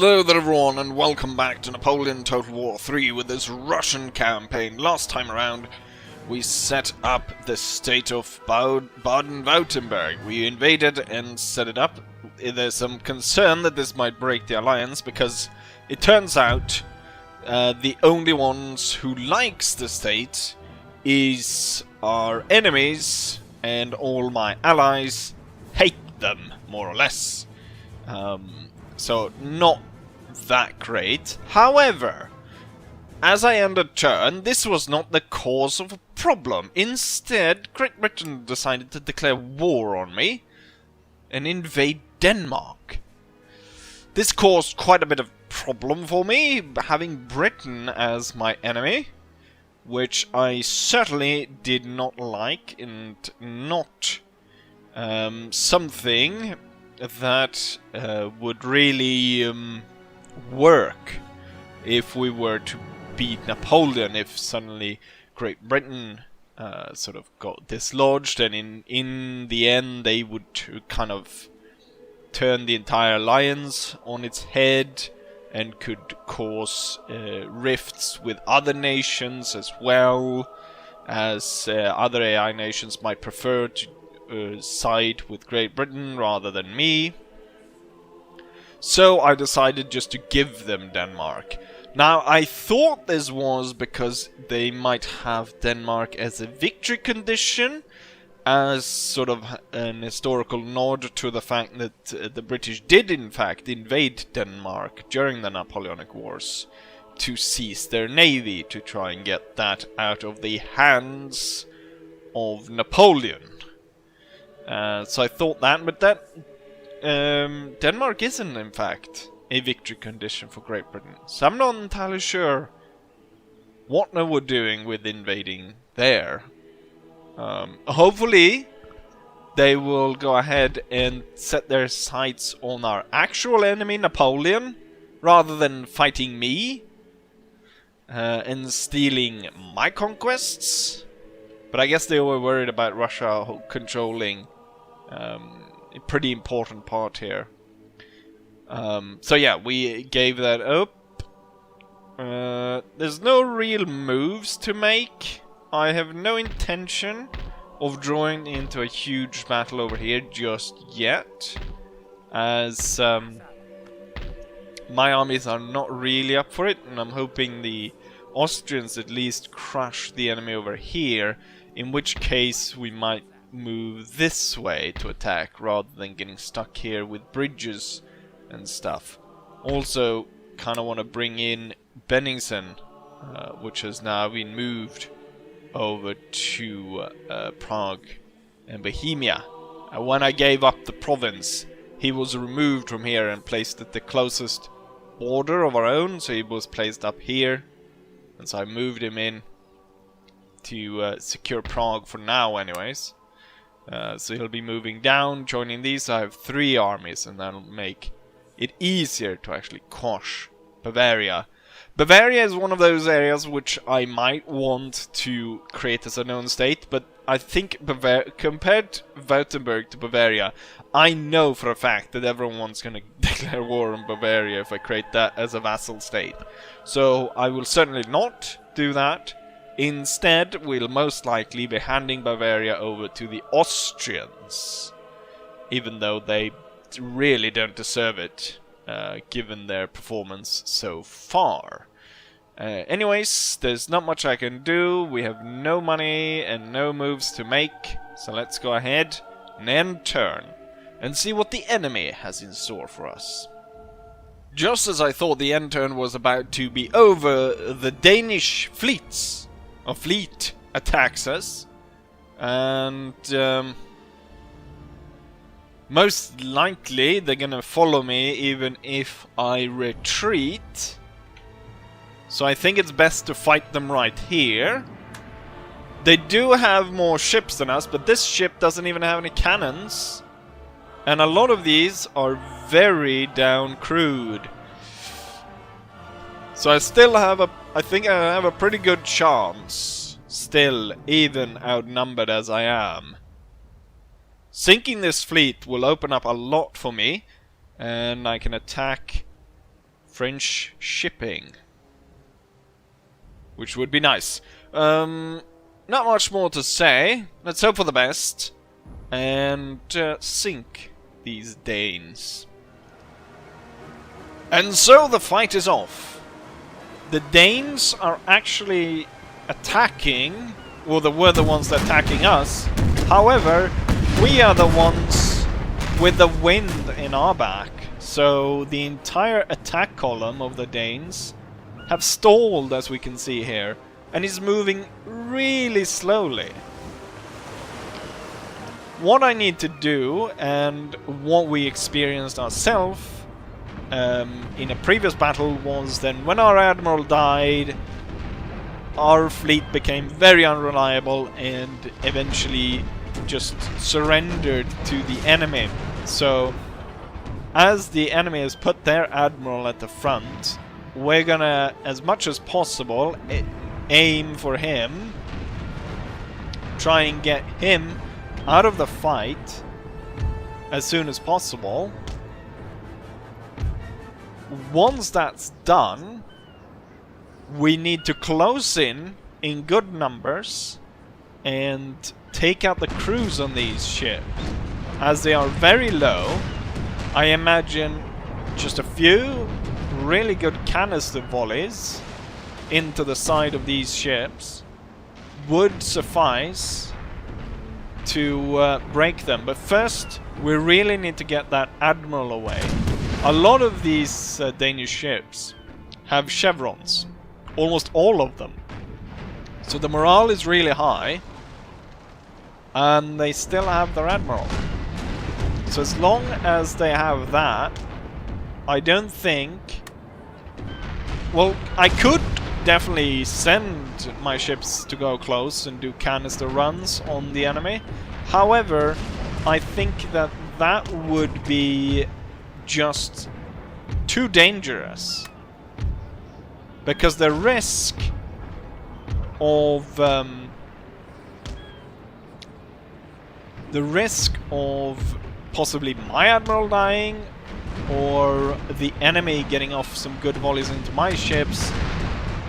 Hello there everyone, and welcome back to Napoleon Total War 3 with this Russian campaign. Last time around, we set up the state of Baden-Württemberg. We invaded and set it up. There's some concern that this might break the alliance, because it turns out the only ones who likes the state is our enemies, and all my allies hate them, more or less. So, not that great. However, as I ended turn, this was not the cause of a problem. Instead, Great Britain decided to declare war on me and invade Denmark. This caused quite a bit of problem for me, having Britain as my enemy, which I certainly did not like, and not something that would really work if we were to beat Napoleon, if suddenly Great Britain sort of got dislodged, and in the end they would kind of turn the entire alliance on its head and could cause rifts with other nations, as well as other AI nations might prefer to side with Great Britain rather than me. So I decided just to give them Denmark. Now, I thought this was because they might have Denmark as a victory condition, as sort of an historical nod to the fact that the British did in fact invade Denmark during the Napoleonic Wars to seize their navy, to try and get that out of the hands of Napoleon. So I thought that, but that Denmark isn't in fact a victory condition for Great Britain. So I'm not entirely sure what they were doing with invading there. Hopefully they will go ahead and set their sights on our actual enemy, Napoleon, rather than fighting me and stealing my conquests. But I guess they were worried about Russia controlling a pretty important part here. So yeah, we gave that up. There's no real moves to make. I have no intention of drawing into a huge battle over here just yet, as my armies are not really up for it, and I'm hoping the Austrians at least crush the enemy over here, in which case we might move this way to attack rather than getting stuck here with bridges and stuff. Also, kind of want to bring in Benningsen, which has now been moved over to Prague and Bohemia. When I gave up the province, he was removed from here and placed at the closest border of our own, so he was placed up here, and so I moved him in to secure Prague for now anyways. So he'll be moving down, joining these. I have 3 armies, and that'll make it easier to actually quash Bavaria. Bavaria is one of those areas which I might want to create as a known state, but I think compared Württemberg to Bavaria, I know for a fact that everyone's going to declare war on Bavaria if I create that as a vassal state. So I will certainly not do that. Instead, we'll most likely be handing Bavaria over to the Austrians, even though they really don't deserve it, given their performance so far. Anyways, there's not much I can do. We have no money and no moves to make, so let's go ahead and end turn and see what the enemy has in store for us. Just as I thought the end turn was about to be over, the Danish fleet attacks us, and most likely they're gonna follow me even if I retreat. So I think it's best to fight them right here. They do have more ships than us, but this ship doesn't even have any cannons, and a lot of these are very down crewed. So I still have I think I have a pretty good chance, still, even outnumbered as I am. Sinking this fleet will open up a lot for me, and I can attack French shipping. Which would be nice. Not much more to say. Let's hope for the best. And sink these Danes. And so the fight is off. The Danes are actually attacking, well, they were the ones attacking us. However, we are the ones with the wind in our back. So the entire attack column of the Danes have stalled, as we can see here, and is moving really slowly. What I need to do, and what we experienced ourselves in a previous battle, was then when our admiral died, our fleet became very unreliable and eventually just surrendered to the enemy. So as the enemy has put their admiral at the front, we're gonna, as much as possible, aim for him, try and get him out of the fight as soon as possible. Once that's done, we need to close in good numbers and take out the crews on these ships. As they are very low, I imagine just a few really good canister volleys into the side of these ships would suffice to break them. But first, we really need to get that admiral away. A lot of these Danish ships have chevrons. Almost all of them. So the morale is really high. And they still have their admiral. So as long as they have that, I don't think... Well, I could definitely send my ships to go close and do canister runs on the enemy. However, I think that that would be just too dangerous. Because the risk of possibly my admiral dying, or the enemy getting off some good volleys into my ships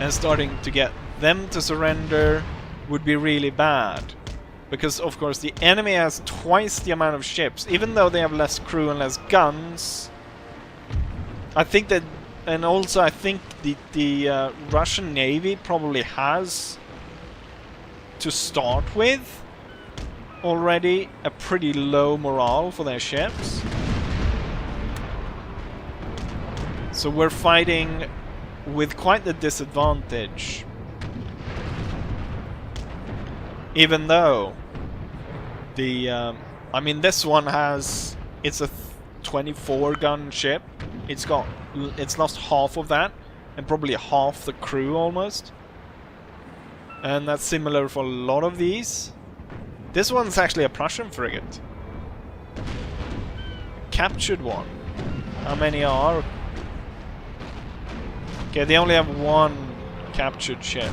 and starting to get them to surrender, would be really bad. Because of course the enemy has twice the amount of ships, even though they have less crew and less guns. I think that, and also I think the Russian Navy probably has, to start with, already a pretty low morale for their ships. So we're fighting with quite the disadvantage. Even though the I mean, this one has, it's a 24 gun ship. It's lost half of that and probably half the crew almost. And that's similar for a lot of these. This one's actually a Prussian frigate. Captured one. How many are? Okay, they only have one captured ship.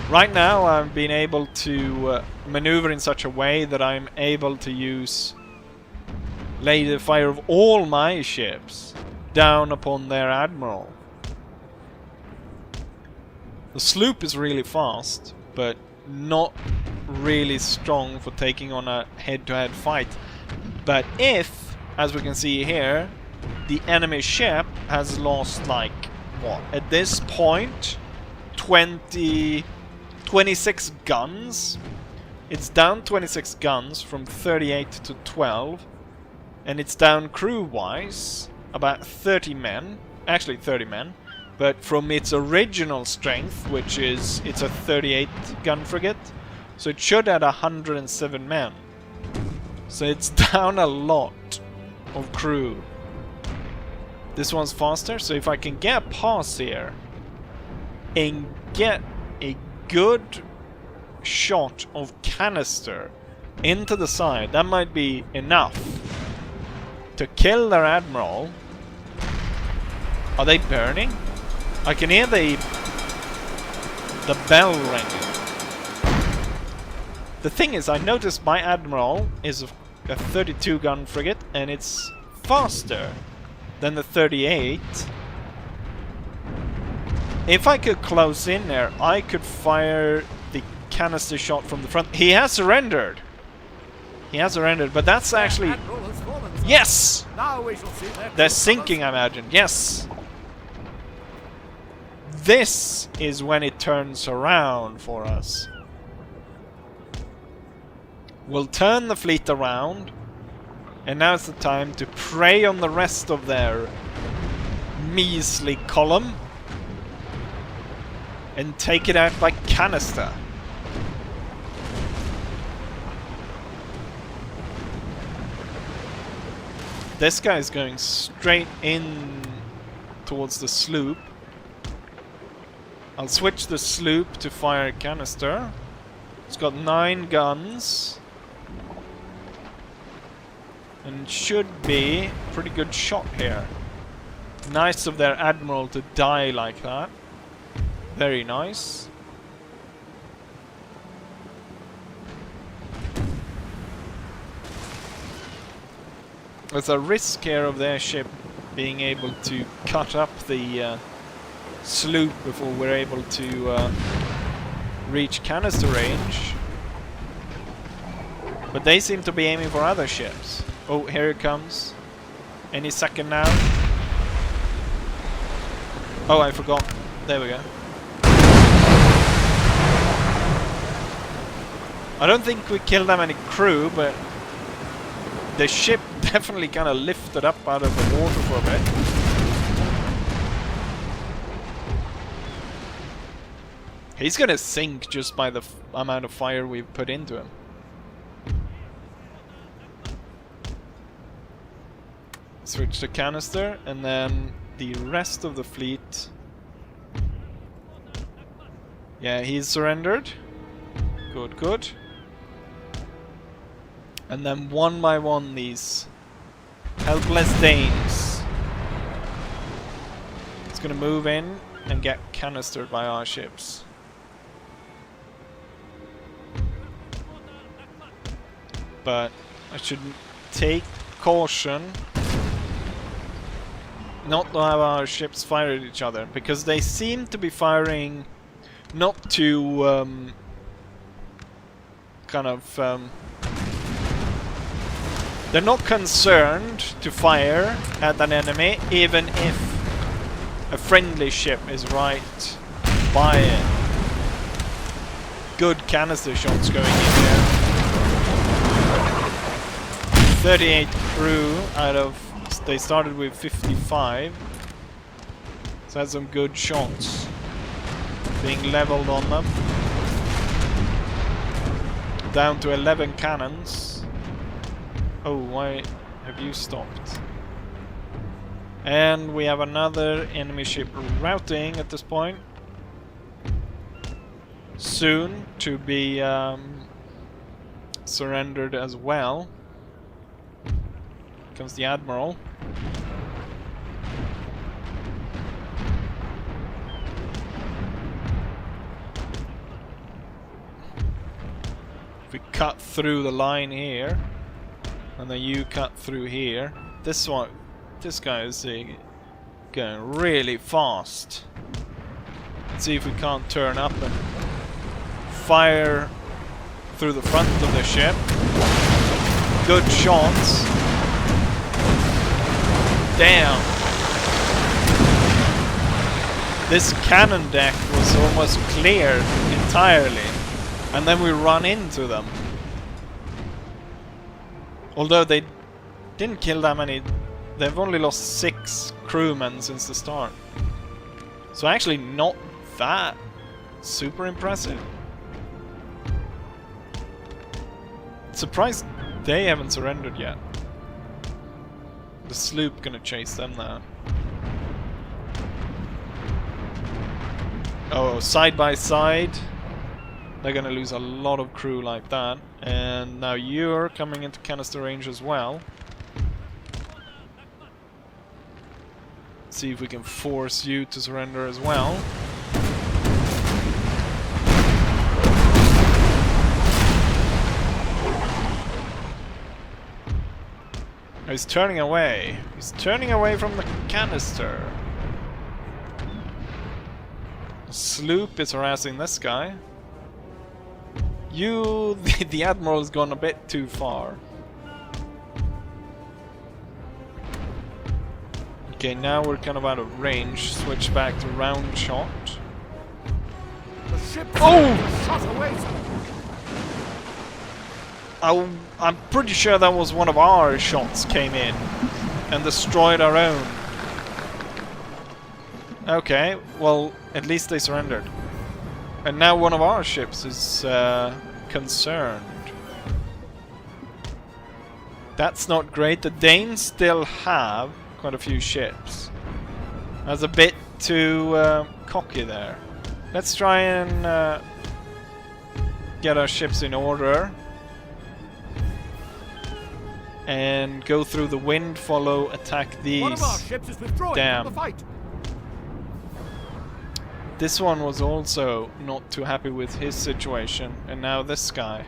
Right now I've been able to maneuver in such a way that I'm able to use laser fire of all my ships down upon their admiral. The sloop is really fast, but not really strong for taking on a head-to-head fight. But if, as we can see here, the enemy ship has lost, like, what, at this point, 26 guns. It's down 26 guns from 38 to 12. And it's down crew-wise about 30 men. Actually 30 men. But from its original strength, which is, it's a 38 gun frigate, so it should add 107 men. So it's down a lot of crew. This one's faster, so if I can get a pass here and get a good shot of canister into the side, that might be enough to kill their admiral. Are they burning? I can hear the bell ringing. The thing is, I noticed my admiral is a 32 gun frigate and it's faster than the 38, If I could close in there, I could fire the canister shot from the front. He has surrendered. He has surrendered, but that's actually... Yes! Now we shall see their They're sinking, I imagine. Yes! This is when it turns around for us. We'll turn the fleet around, and now's the time to prey on the rest of their measly column and take it out by canister. This guy's going straight in towards the sloop. I'll switch the sloop to fire canister. It's got 9 guns. And should be a pretty good shot here. Nice of their admiral to die like that. Very nice. There's a risk here of their ship being able to cut up the sloop before we're able to reach canister range. But they seem to be aiming for other ships. Oh, here it comes. Any second now. Oh, I forgot. There we go. I don't think we killed that many crew, but the ship definitely kind of lifted up out of the water for a bit. He's gonna sink just by the amount of fire we've put into him. Switch to canister, and then the rest of the fleet. Yeah, he's surrendered. Good, good. And then one by one these helpless Danes. It's gonna move in and get canistered by our ships. But I should take caution not to have our ships fire at each other, because they seem to be firing not to they're not concerned to fire at an enemy even if a friendly ship is right by it. Good canister shots going in there. 38 crew out of... They started with 55. So that's some good shots being leveled on them. Down to 11 cannons. Oh, why have you stopped? And we have another enemy ship routing at this point. Soon to be surrendered as well. Comes the Admiral. If we cut through the line here, and then you cut through here, this guy is going really fast. Let's see if we can't turn up and fire through the front of the ship. Good shots. Damn. This cannon deck was almost cleared entirely, and then we run into them. Although they didn't kill that many, they've only lost 6 crewmen since the start. So actually not that super impressive. Surprised they haven't surrendered yet. The sloop gonna chase them now. Oh, side by side. They're gonna lose a lot of crew like that. And now you're coming into canister range as well. See if we can force you to surrender as well. He's turning away. He's turning away from the canister. Sloop is harassing this guy. The Admiral has gone a bit too far. Okay, now we're kind of out of range. Switch back to round shot. The ship shot away. I'm pretty sure that was one of our shots came in and destroyed our own. Okay, well, at least they surrendered. And now one of our ships is concerned. That's not great. The Danes still have quite a few ships. That's a bit too cocky there. Let's try and get our ships in order. And go through the wind, follow, attack these. One of our ships is withdrawing from the fight. This one was also not too happy with his situation, and now this guy.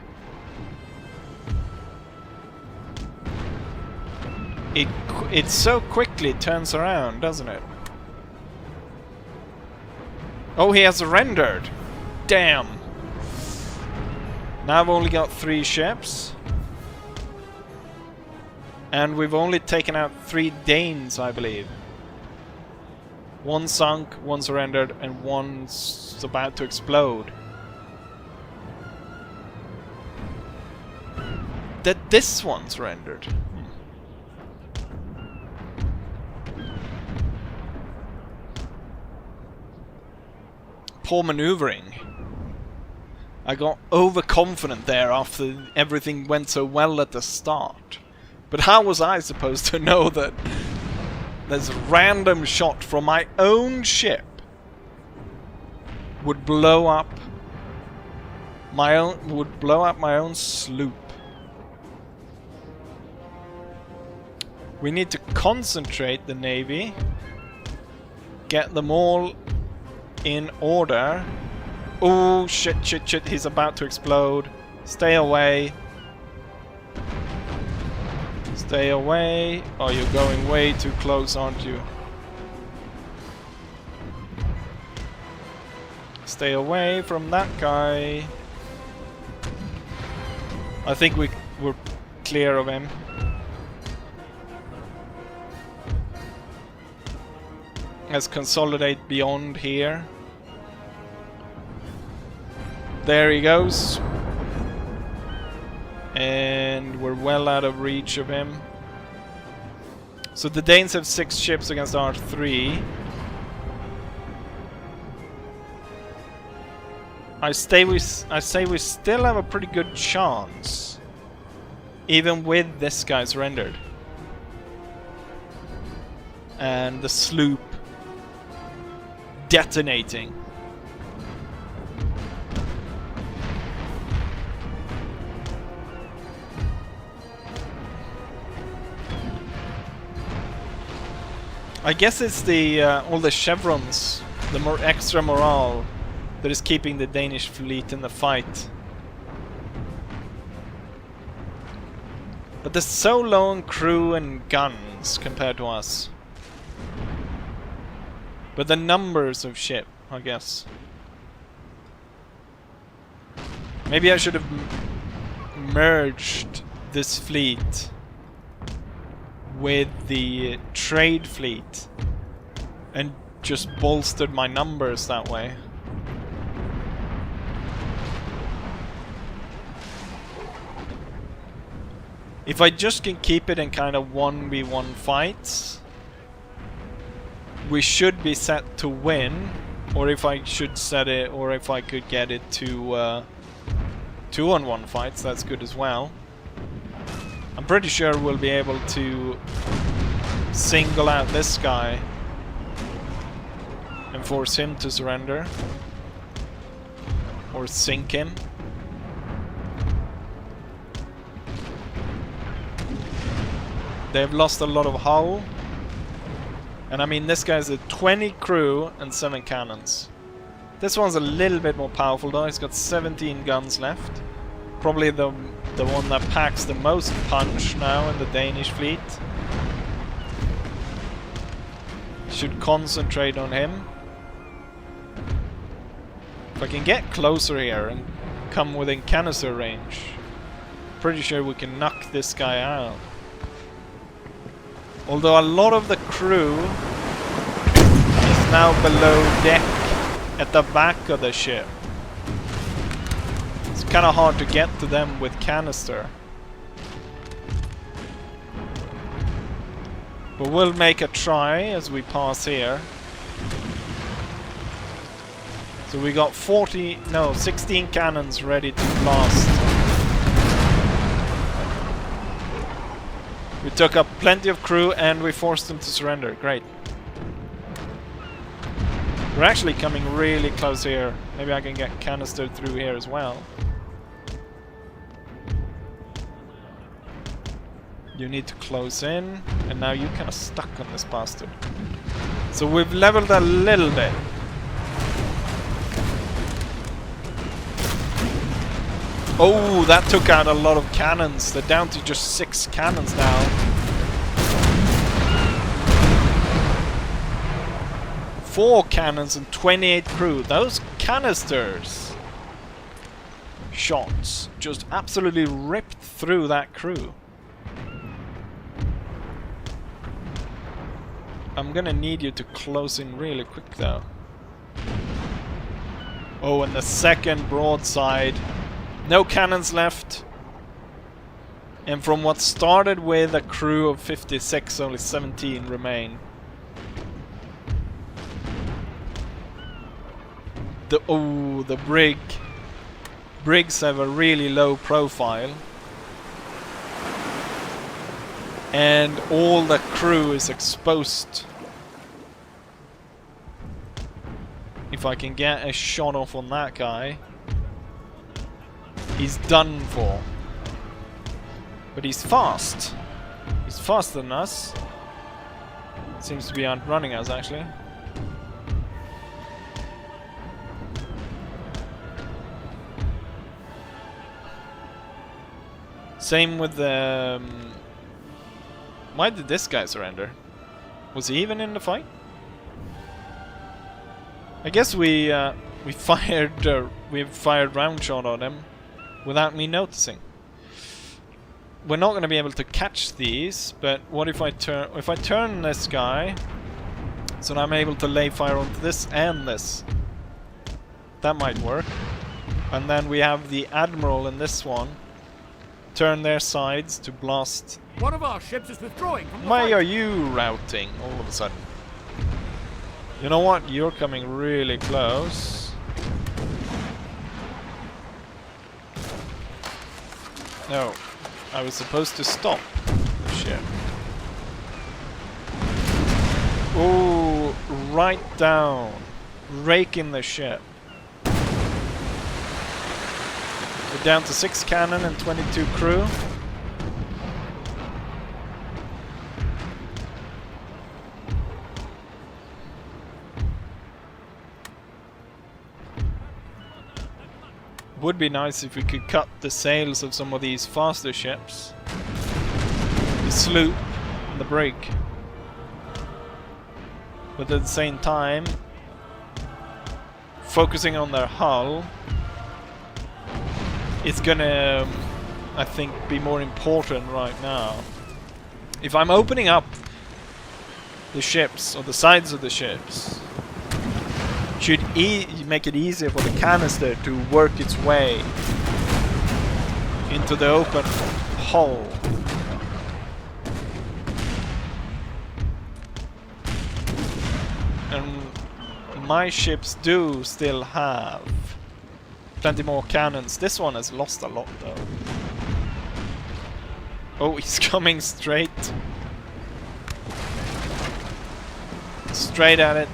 It so quickly turns around, doesn't it? Oh, he has surrendered! Damn! Now I've only got 3 ships. And we've only taken out 3 Danes, I believe. 1 sunk, 1 surrendered, and 1's about to explode. This one surrendered. Poor maneuvering. I got overconfident there after everything went so well at the start. But how was I supposed to know that this random shot from my own ship would blow up my own sloop? We need to concentrate the Navy, get them all in order. Oh shit, he's about to explode. Stay away. Stay away. Oh, you're going way too close, aren't you? Stay away from that guy. I think we're clear of him. Let's consolidate beyond here. There he goes. And we're well out of reach of him. So the Danes have 6 ships against our 3. I say we still have a pretty good chance, even with this guy surrendered. And the sloop detonating. I guess it's the all the chevrons, the more extra morale, that is keeping the Danish fleet in the fight. But they're so low on crew and guns compared to us. But the numbers of ship, I guess. Maybe I should have merged this fleet with the trade fleet and just bolstered my numbers that way. If I just can keep it in kind of 1v1 fights, we should be set to win. Or if I should set it, or if I could get it to 2-on-1 fights, that's good as well. I'm pretty sure we'll be able to single out this guy and force him to surrender. Or sink him. They've lost a lot of hull. And I mean, this guy's a 20 crew and 7 cannons. This one's a little bit more powerful though. He's got 17 guns left. Probably the one that packs the most punch now in the Danish fleet. Should concentrate on him. If I can get closer here and come within canister range, pretty sure we can knock this guy out. Although a lot of the crew is now below deck at the back of the ship. It's kind of hard to get to them with canister. But we'll make a try as we pass here. So we got 16 cannons ready to blast. We took up plenty of crew and we forced them to surrender. Great. We're actually coming really close here. Maybe I can get canister through here as well. You need to close in, and now you're kind of stuck on this bastard. So we've leveled a little bit. Oh, that took out a lot of cannons. They're down to just 6 cannons now. Four cannons and 28 crew. Those canisters shots just absolutely ripped through that crew. I'm gonna need you to close in really quick though. Oh, and the second broadside. No cannons left. And from what started with a crew of 56, only 17 remain. The brig. Brigs have a really low profile. And all the crew is exposed. If I can get a shot off on that guy, he's done for. But he's fast. He's faster than us. Seems to be outrunning us actually. Same with the... why did this guy surrender? Was he even in the fight? I guess we fired round shot on him without me noticing. We're not going to be able to catch these, but what if I turn this guy so that I'm able to lay fire onto this and this? That might work. And then we have the Admiral in this one. Turn their sides to blast. One of our ships is withdrawing from the Why fight. are you routing all of a sudden? You know what? You're coming really close. No, I was supposed to stop the ship. Oh, right down. Raking the ship. We're down to 6 cannon and 22 crew. Would be nice if we could cut the sails of some of these faster ships. The sloop and the brig. But at the same time, focusing on their hull is gonna, I think, be more important right now. If I'm opening up the ships, or the sides of the ships, should make it easier for the canister to work its way into the open hull. And my ships do still have plenty more cannons. This one has lost a lot though. Oh, he's coming straight at it.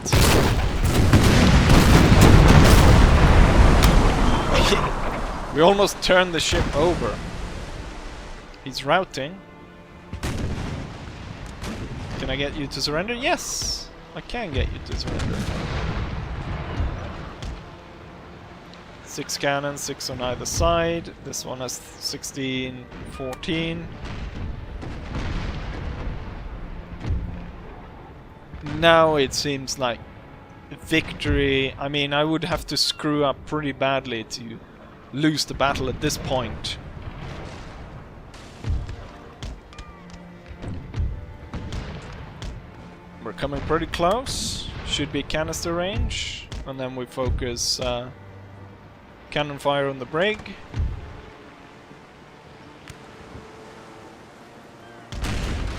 We almost turned the ship over. He's routing. Can I get you to surrender? Yes! I can get you to surrender. 6 cannons, 6 on either side. This one has 16, 14. Now it seems like victory. I mean, I would have to screw up pretty badly to lose the battle at this point. We're coming pretty close. Should be canister range. And then we focus cannon fire on the brig.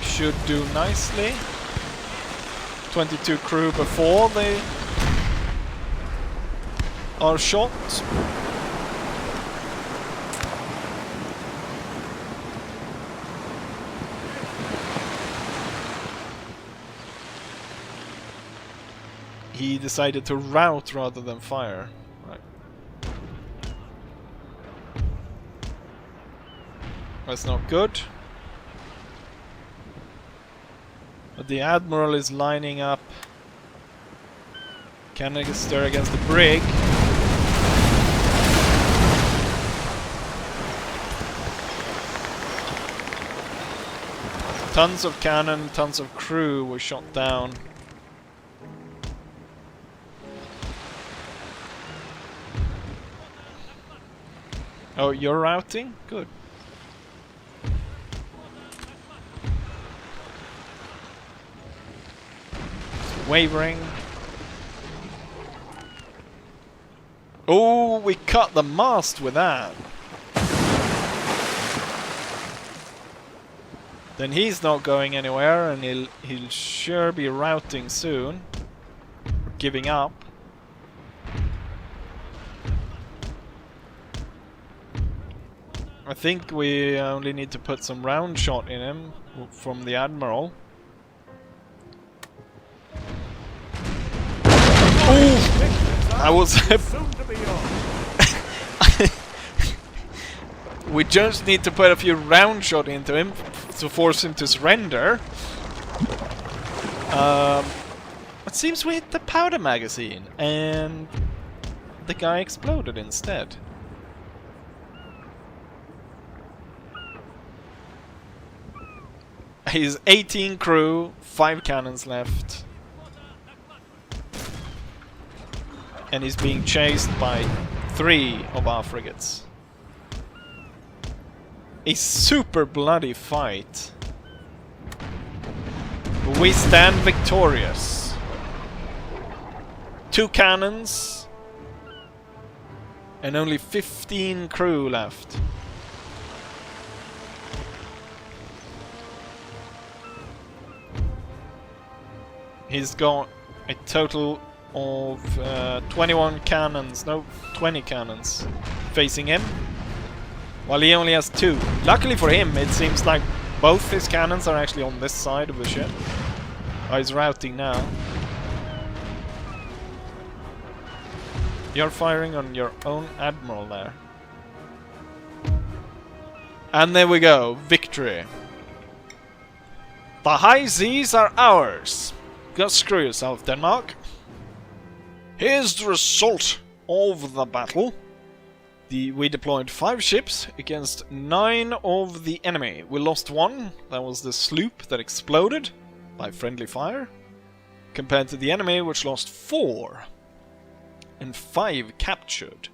Should do nicely. 22 crew before they are shot. He decided to rout rather than fire. Right. That's not good. But the Admiral is lining up canister against the brig. Tons of cannon, tons of crew were shot down. Oh, you're routing? Good. Wavering. Oh, we cut the mast with that. Then he's not going anywhere, and he'll sure be routing soon. Giving up. I think we only need to put some round shot in him from the Admiral. I was. We just need to put a few round shot into him to force him to surrender. It seems we hit the powder magazine and the guy exploded instead. He's 18 crew, 5 cannons left. And he's being chased by 3 of our frigates. A super bloody fight. We stand victorious. 2 cannons. And only 15 crew left. He's got a total of 21 cannons, no, 20 cannons facing him, while he only has 2. Luckily for him, it seems like both his cannons are actually on this side of the ship. Oh, he's routing now. You're firing on your own Admiral there. And there we go, victory. The high seas are ours. Go screw yourself, Denmark. Here's the result of the battle. We deployed 5 ships against 9 of the enemy. We lost 1. That was the sloop that exploded by friendly fire. Compared to the enemy, which lost 4. And 5 captured.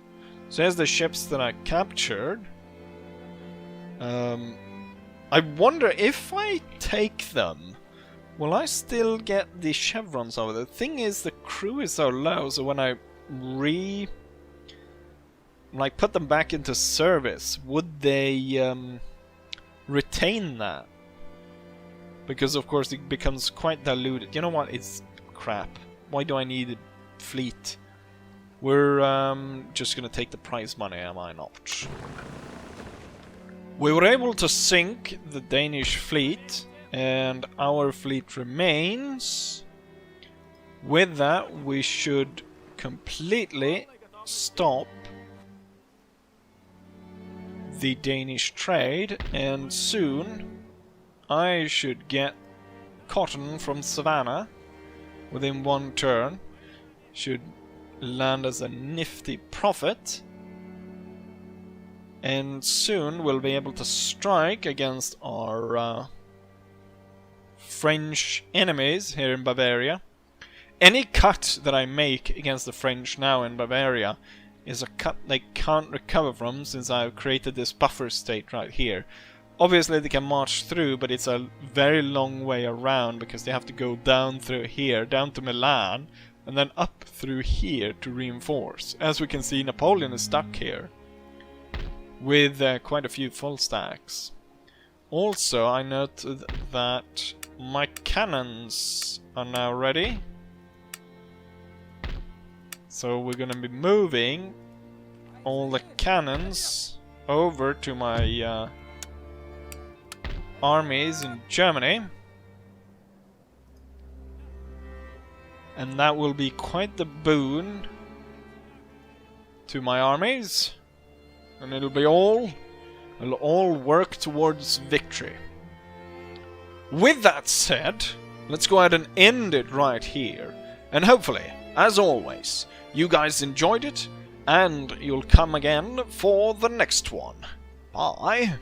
So here's the ships that I captured. I wonder if I take them, will I still get the chevrons over there? The thing is, the crew is so low, so when I put them back into service, would they retain that? Because of course it becomes quite diluted. You know what? It's crap. Why do I need a fleet? We're just gonna take the prize money, am I not? We were able to sink the Danish fleet, and our fleet remains. With that, we should completely stop the Danish trade, and soon I should get cotton from Savannah within 1 turn. Should land as a nifty profit. And soon we'll be able to strike against our French enemies here in Bavaria. Any cut that I make against the French now in Bavaria is a cut they can't recover from, since I've created this buffer state right here. Obviously they can march through, but it's a very long way around because they have to go down through here, down to Milan, and then up through here to reinforce. As we can see, Napoleon is stuck here with quite a few full stacks. Also, I note that my cannons are now ready. So we're gonna be moving all the cannons over to my armies in Germany. And that will be quite the boon to my armies. And it'll all work towards victory. With that said, let's go ahead and end it right here. And hopefully, as always, you guys enjoyed it, and you'll come again for the next one. Bye!